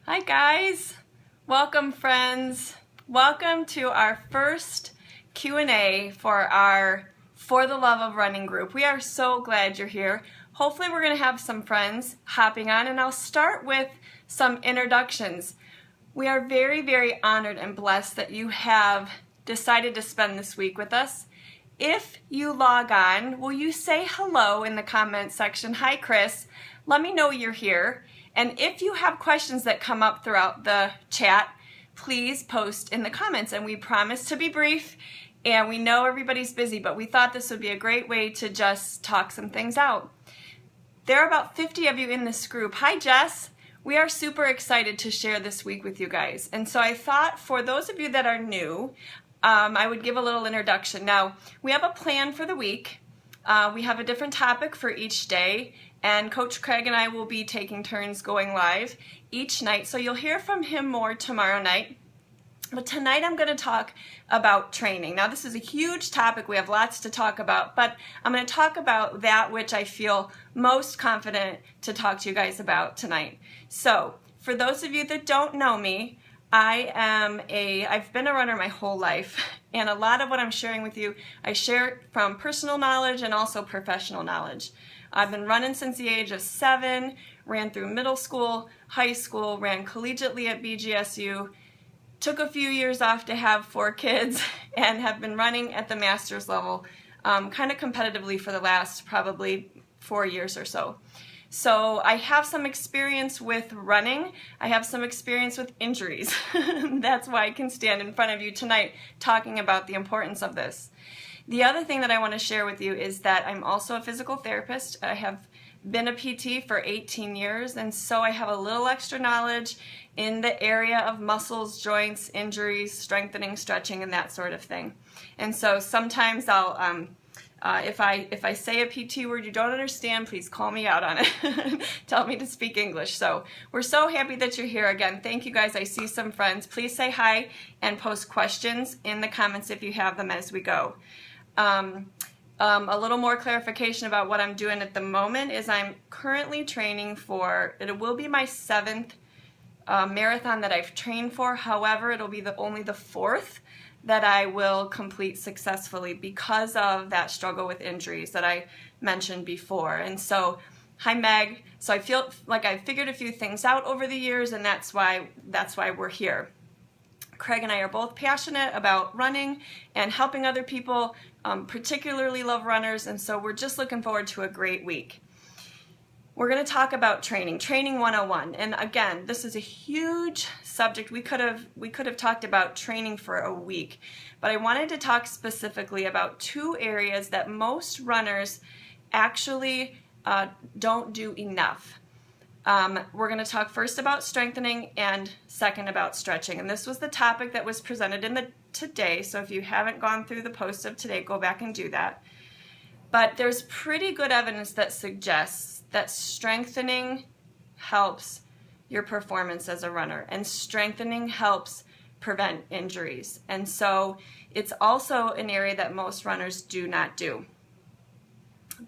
Hi guys, welcome friends. Welcome to our first Q&A for our For the Love of Running group. We are so glad you're here. Hopefully we're going to have some friends hopping on, and I'll start with some introductions. We are very honored and blessed that you have decided to spend this week with us. If you log on, will you say hello in the comments section? Hi Chris, let me know you're here. And if you have questions that come up throughout the chat, please post in the comments. And we promise to be brief, and we know everybody's busy, but we thought this would be a great way to just talk some things out. There are about 50 of you in this group. Hi Jess, we are super excited to share this week with you guys. And so I thought for those of you that are new, I would give a little introduction. Now, we have a plan for the week. We have a different topic for each day, and Coach Craig and I will be taking turns going live each night, so you'll hear from him more tomorrow night. But tonight I'm going to talk about training. Now, this is a huge topic. We have lots to talk about, but I'm going to talk about that which I feel most confident to talk to you guys about tonight. So, for those of you that don't know me, I've been a runner my whole life, and a lot of what I'm sharing with you, I share from personal knowledge and also professional knowledge. I've been running since the age of 7, ran through middle school, high school, ran collegiately at BGSU, took a few years off to have 4 kids, and have been running at the master's level kind of competitively for the last probably 4 years or so. So I have some experience with running. I have some experience with injuries. That's why I can stand in front of you tonight talking about the importance of this. The other thing that I want to share with you is that I'm also a physical therapist. I have been a PT for 18 years, and so I have a little extra knowledge in the area of muscles, joints, injuries, strengthening, stretching, and that sort of thing. And so sometimes I'll if I say a PT word you don't understand, please call me out on it. Tell me to speak English. So we're so happy that you're here again. Thank you guys. I see some friends. Please say hi and post questions in the comments if you have them as we go. A little more clarification about what I'm doing at the moment is I'm currently training for, it will be my 7th marathon that I've trained for. However, it'll be only the 4th that I will complete successfully because of that struggle with injuries that I mentioned before. And so, hi Meg. So I feel like I've figured a few things out over the years, and that's why we're here. Craig and I are both passionate about running and helping other people, particularly love runners, and so we're just looking forward to a great week. We're going to talk about training 101, and again, this is a huge subject. We could have talked about training for a week, but I wanted to talk specifically about 2 areas that most runners actually don't do enough. We're going to talk first about strengthening and second about stretching, and this was the topic that was presented in today, so if you haven't gone through the post of today, go back and do that. But there's pretty good evidence that suggests that strengthening helps your performance as a runner, and strengthening helps prevent injuries. And so it's also an area that most runners do not do.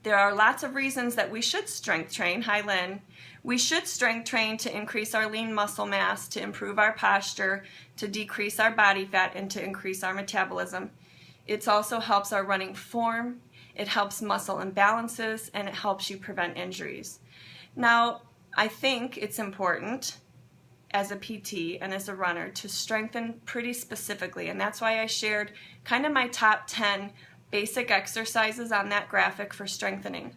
There are lots of reasons that we should strength train. Hi Lynn. We should strength train to increase our lean muscle mass, to improve our posture, to decrease our body fat, and to increase our metabolism. It also helps our running form. It helps muscle imbalances, and it helps you prevent injuries. Now, I think it's important as a PT and as a runner to strengthen pretty specifically, and that's why I shared kind of my top 10 basic exercises on that graphic for strengthening.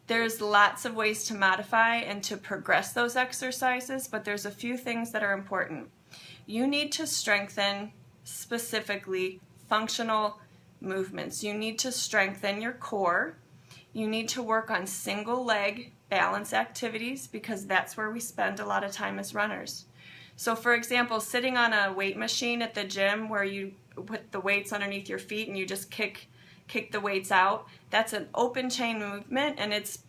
There's lots of ways to modify and to progress those exercises, but there's a few things that are important. You need to strengthen specifically functional movements. You need to strengthen your core. You need to work on single leg balance activities because that's where we spend a lot of time as runners. So for example, sitting on a weight machine at the gym where you put the weights underneath your feet and you just kick the weights out, that's an open chain movement, and it's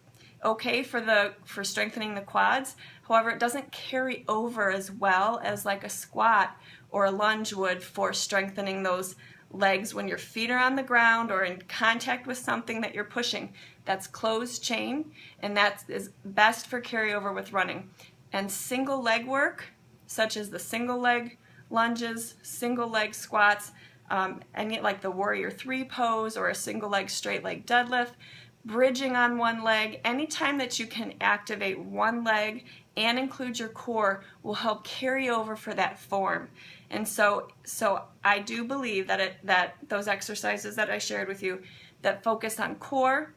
okay for strengthening the quads. However, it doesn't carry over as well as like a squat or a lunge would for strengthening those legs when your feet are on the ground or in contact with something that you're pushing. That's closed chain, and that is best for carryover with running. And single leg work such as the single leg lunges, single leg squats, any like the Warrior 3 pose or a single leg straight leg deadlift, bridging on one leg. Anytime that you can activate one leg and include your core will help carry over for that form. And so I do believe that those exercises that I shared with you that focus on core,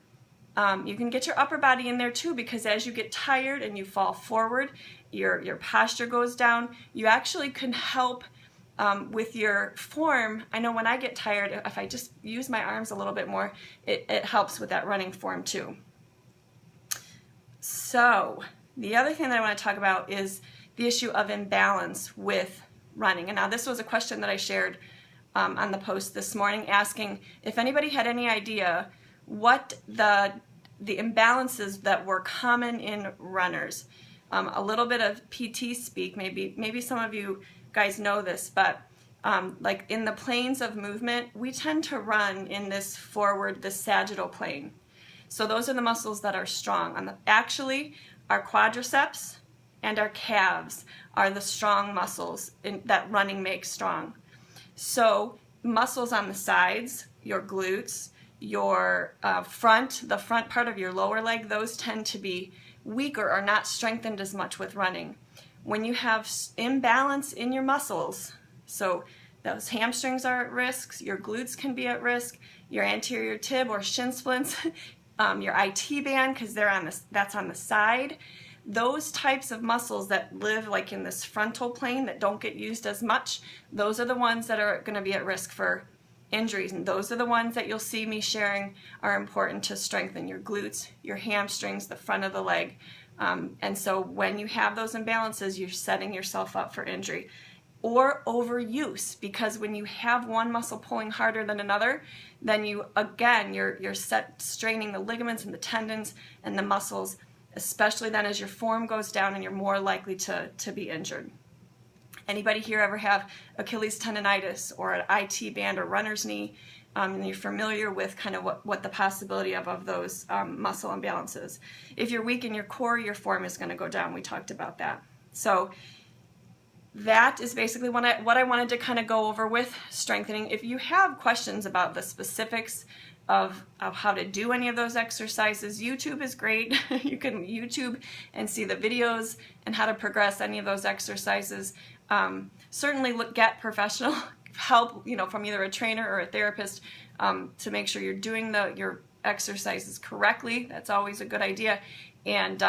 you can get your upper body in there too, because as you get tired and you fall forward, your posture goes down. You actually can help with your form. I know when I get tired, if I just use my arms a little bit more, it helps with that running form too. So the other thing that I want to talk about is the issue of imbalance with running. And now this was a question that I shared on the post this morning, asking if anybody had any idea what the imbalances that were common in runners. A little bit of PT speak, maybe some of you guys know this, but like in the planes of movement, we tend to run in this forward, the sagittal plane. So those are the muscles that are strong. Actually, our quadriceps and our calves are the strong muscles that running makes strong. So muscles on the sides, your glutes, your the front part of your lower leg, those tend to be weaker or not strengthened as much with running. When you have imbalance in your muscles, so those hamstrings are at risk, your glutes can be at risk, your anterior tib or shin splints, your IT band, because that's on the side. Those types of muscles that live like in this frontal plane that don't get used as much, those are the ones that are going to be at risk for injuries, and those are the ones that you'll see me sharing are important to strengthen your glutes, your hamstrings, the front of the leg. And so when you have those imbalances, you're setting yourself up for injury or overuse, because when you have one muscle pulling harder than another, then you're straining the ligaments and the tendons and the muscles, especially then as your form goes down, and you're more likely to be injured. Anybody here ever have Achilles tendonitis or an IT band or runner's knee? And you're familiar with kind of what the possibility of those muscle imbalances. If you're weak in your core, your form is going to go down. We talked about that. So that is basically what I wanted to kind of go over with strengthening. If you have questions about the specifics of how to do any of those exercises, YouTube is great. You can YouTube and see the videos and how to progress any of those exercises. Certainly get professional help, from either a trainer or a therapist to make sure you're doing your exercises correctly. That's always a good idea. And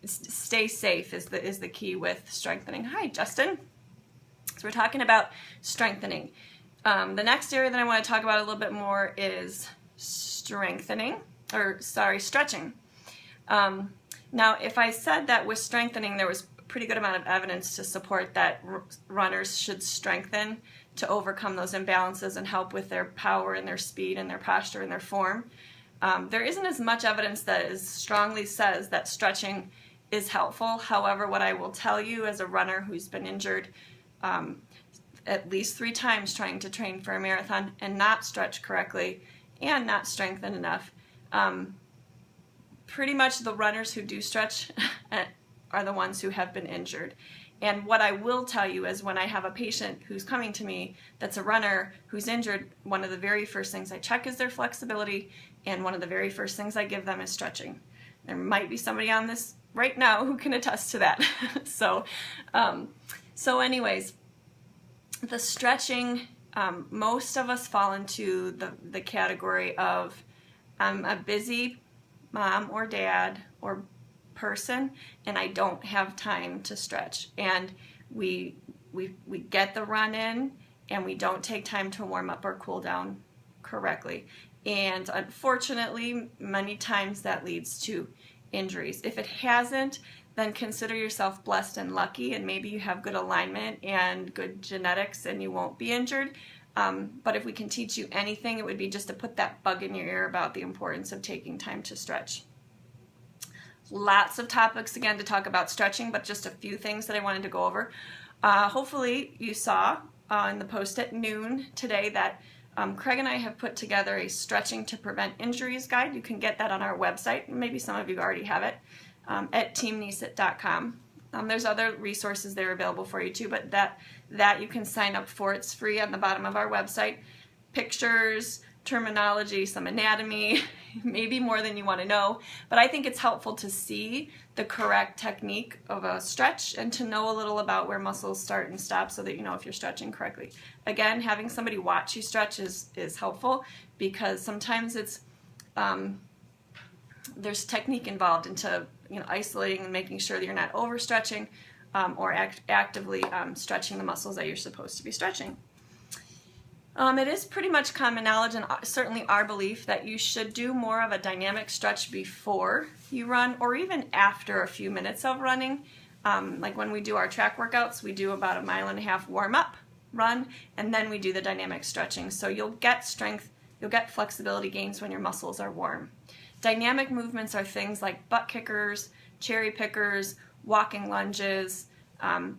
stay safe is the key with strengthening. Hi, Justin. So we're talking about strengthening. The next area that I want to talk about a little bit more is stretching. Now, if I said that with strengthening, there was a pretty good amount of evidence to support that runners should strengthen to overcome those imbalances and help with their power and their speed and their posture and their form. There isn't as much evidence that as strongly says that stretching is helpful. However, what I will tell you as a runner who's been injured at least 3 times trying to train for a marathon and not stretch correctly and not strengthen enough, pretty much the runners who do stretch are the ones who have been injured. And what I will tell you is when I have a patient who's coming to me that's a runner who's injured, one of the very first things I check is their flexibility, and one of the very first things I give them is stretching. There might be somebody on this right now who can attest to that. So anyways, the stretching, most of us fall into the category of I'm a busy mom or dad or person and I don't have time to stretch, and we get the run in and we don't take time to warm up or cool down correctly, and unfortunately many times that leads to injuries. If it hasn't, then consider yourself blessed and lucky, and maybe you have good alignment and good genetics and you won't be injured. But if we can teach you anything, it would be just to put that bug in your ear about the importance of taking time to stretch. Lots of topics again to talk about stretching, but just a few things that I wanted to go over. Hopefully you saw in the post at noon today that Craig and I have put together a Stretching to Prevent Injuries guide. You can get that on our website. Maybe some of you already have it at teamnesit.com. There's other resources there available for you too, but that you can sign up for. It's free on the bottom of our website. Pictures, terminology, some anatomy, maybe more than you want to know, but I think it's helpful to see the correct technique of a stretch and to know a little about where muscles start and stop so that you know if you're stretching correctly. Again, having somebody watch you stretch is helpful, because sometimes it's there's technique involved into isolating and making sure that you're not overstretching or actively stretching the muscles that you're supposed to be stretching. It is pretty much common knowledge, and certainly our belief, that you should do more of a dynamic stretch before you run, or even after a few minutes of running. Like when we do our track workouts, we do about 1.5 miles warm-up run, and then we do the dynamic stretching. So you'll get strength, you'll get flexibility gains when your muscles are warm. Dynamic movements are things like butt kickers, cherry pickers, walking lunges,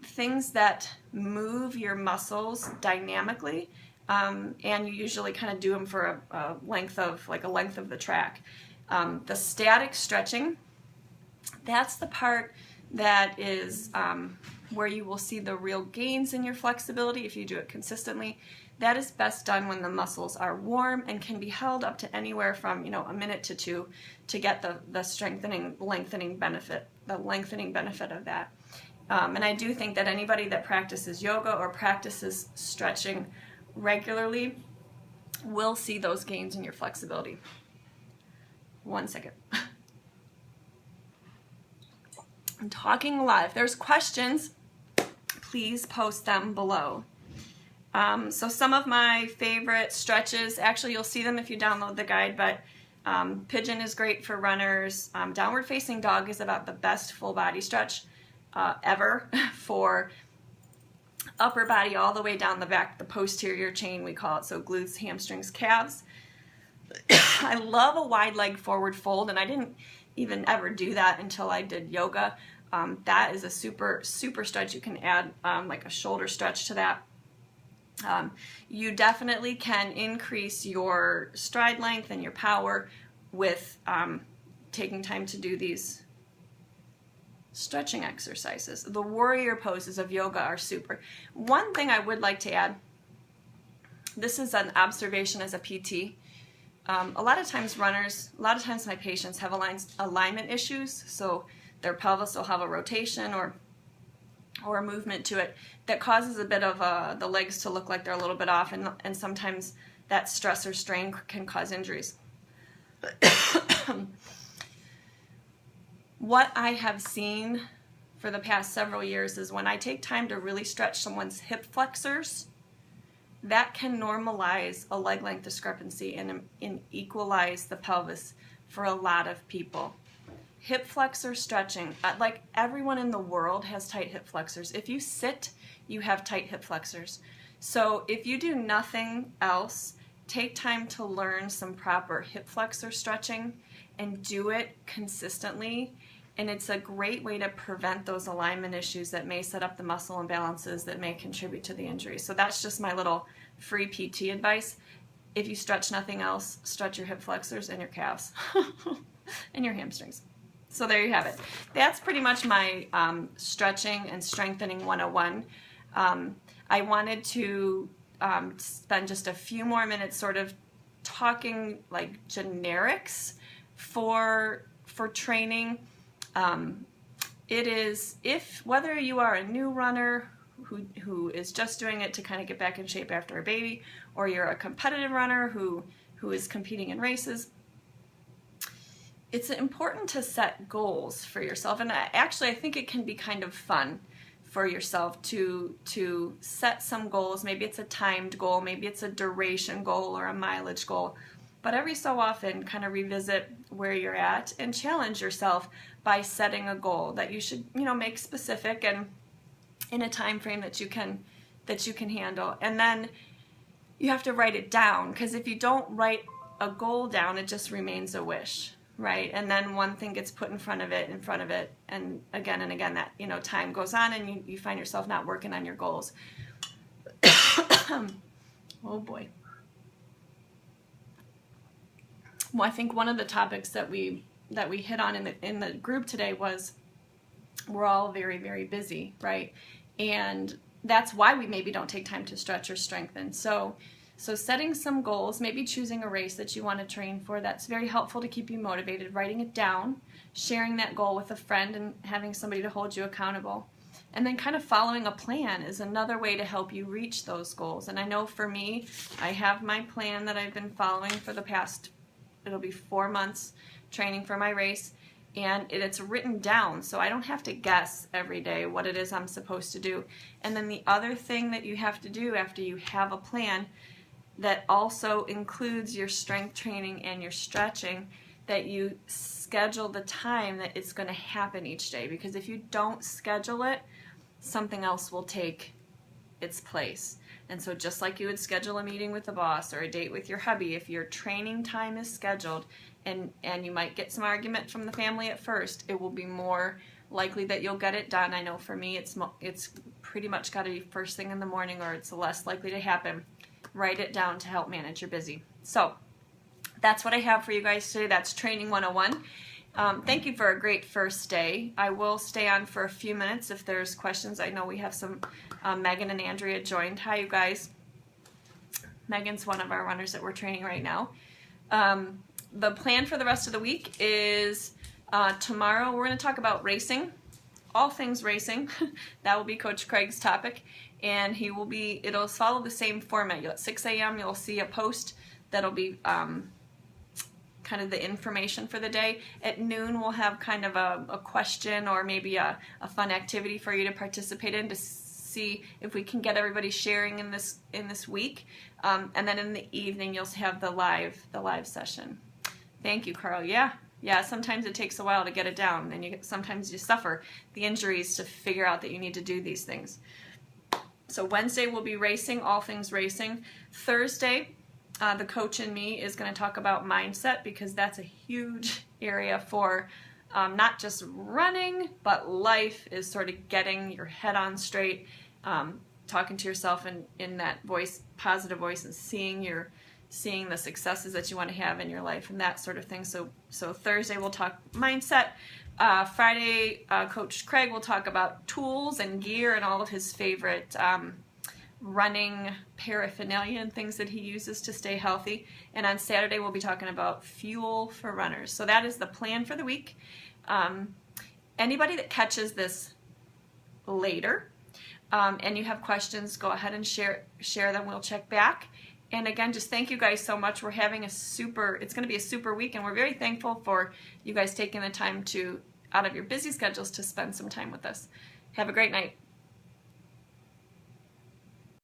things that move your muscles dynamically. And you usually kind of do them for a length of the track. The static stretching, that's the part that is where you will see the real gains in your flexibility if you do it consistently. That is best done when the muscles are warm and can be held up to anywhere from 1 minute to 2 to get the strengthening, lengthening benefit of that. And I do think that anybody that practices yoga or practices stretching regularly will see those gains in your flexibility. 1 second. I'm talking a lot. If there's questions, please post them below. So some of my favorite stretches, actually you'll see them if you download the guide, but pigeon is great for runners. Downward facing dog is about the best full body stretch ever for upper body all the way down the back, the posterior chain we call it, so glutes, hamstrings, calves. I love a wide leg forward fold, and I didn't even ever do that until I did yoga. That is a super stretch. You can add like a shoulder stretch to that. You definitely can increase your stride length and your power with taking time to do these stretching exercises. The warrior poses of yoga are super. One thing I would like to add, this is an observation as a PT. A lot of times my patients have alignment issues, so their pelvis will have a rotation or a movement to it that causes a bit of the legs to look like they're a little bit off, and sometimes that stress or strain can cause injuries. What I have seen for the past several years is when I take time to really stretch someone's hip flexors, that can normalize a leg length discrepancy and equalize the pelvis for a lot of people. Hip flexor stretching, like everyone in the world has tight hip flexors. If you sit, you have tight hip flexors. So if you do nothing else, take time to learn some proper hip flexor stretching and do it consistently. And it's a great way to prevent those alignment issues that may set up the muscle imbalances that may contribute to the injury. So that's just my little free PT advice. If you stretch nothing else, stretch your hip flexors and your calves and your hamstrings. So there you have it. That's pretty much my stretching and strengthening 101. I wanted to spend just a few more minutes sort of talking like generics for training. It is, whether you are a new runner who is just doing it to kind of get back in shape after a baby, or you're a competitive runner who is competing in races, it's important to set goals for yourself. And I think it can be kind of fun for yourself to set some goals. Maybe it's a timed goal, maybe it's a duration goal or a mileage goal. But every so often, kind of revisit where you're at and challenge yourself by setting a goal that you should, make specific and in a time frame that you can handle. And then you have to write it down, because if you don't write a goal down, it just remains a wish, right? And then one thing gets put in front of it, and again, that time goes on, and you find yourself not working on your goals. Oh boy. Well, I think one of the topics that we hit on in the group today was we're all very, very busy, right? And that's why we maybe don't take time to stretch or strengthen. So setting some goals, maybe choosing a race that you want to train for, that's very helpful to keep you motivated, writing it down, sharing that goal with a friend and having somebody to hold you accountable. And then kind of following a plan is another way to help you reach those goals. And I know for me, I have my plan that I've been following for the past, it'll be 4 months training for my race. And it's written down, so I don't have to guess every day what it is I'm supposed to do. And then the other thing that you have to do after you have a plan that also includes your strength training and your stretching, that you schedule the time that it's going to happen each day. Because if you don't schedule it, something else will take its place. And so just like you would schedule a meeting with the boss or a date with your hubby, if your training time is scheduled, and you might get some argument from the family at first, it will be more likely that you'll get it done. I know for me it's pretty much got to be first thing in the morning, or it's less likely to happen. Write it down to help manage your busy. So that's what I have for you guys today. That's Training 101. Thank you for a great first day. I will stay on for a few minutes if there's questions. I know we have some, Megan and Andrea joined. Hi, you guys. Megan's one of our runners that we're training right now. The plan for the rest of the week is tomorrow we're going to talk about racing, all things racing. That will be Coach Craig's topic, and it'll follow the same format. At 6 a.m. you'll see a post that'll be kind of the information for the day. At noon we'll have kind of a question or maybe a fun activity for you to participate in to see if we can get everybody sharing in this week. And then in the evening you'll have the live session. Thank you, Carl. Yeah, sometimes it takes a while to get it down, and sometimes you suffer the injuries to figure out that you need to do these things. So Wednesday we'll be racing, all things racing. Thursday, the coach and me is going to talk about mindset, because that's a huge area for not just running, but life, is sort of getting your head on straight, talking to yourself in that positive voice, and seeing the successes that you want to have in your life and that sort of thing. So Thursday we'll talk mindset. Friday, Coach Craig will talk about tools and gear and all of his favorite running paraphernalia and things that he uses to stay healthy. And on Saturday we'll be talking about fuel for runners. So that is the plan for the week. Anybody that catches this later and you have questions, go ahead and share them. We'll check back. And again, just thank you guys so much. We're having it's going to be a super week, and we're very thankful for you guys taking the time out of your busy schedules to spend some time with us. Have a great night.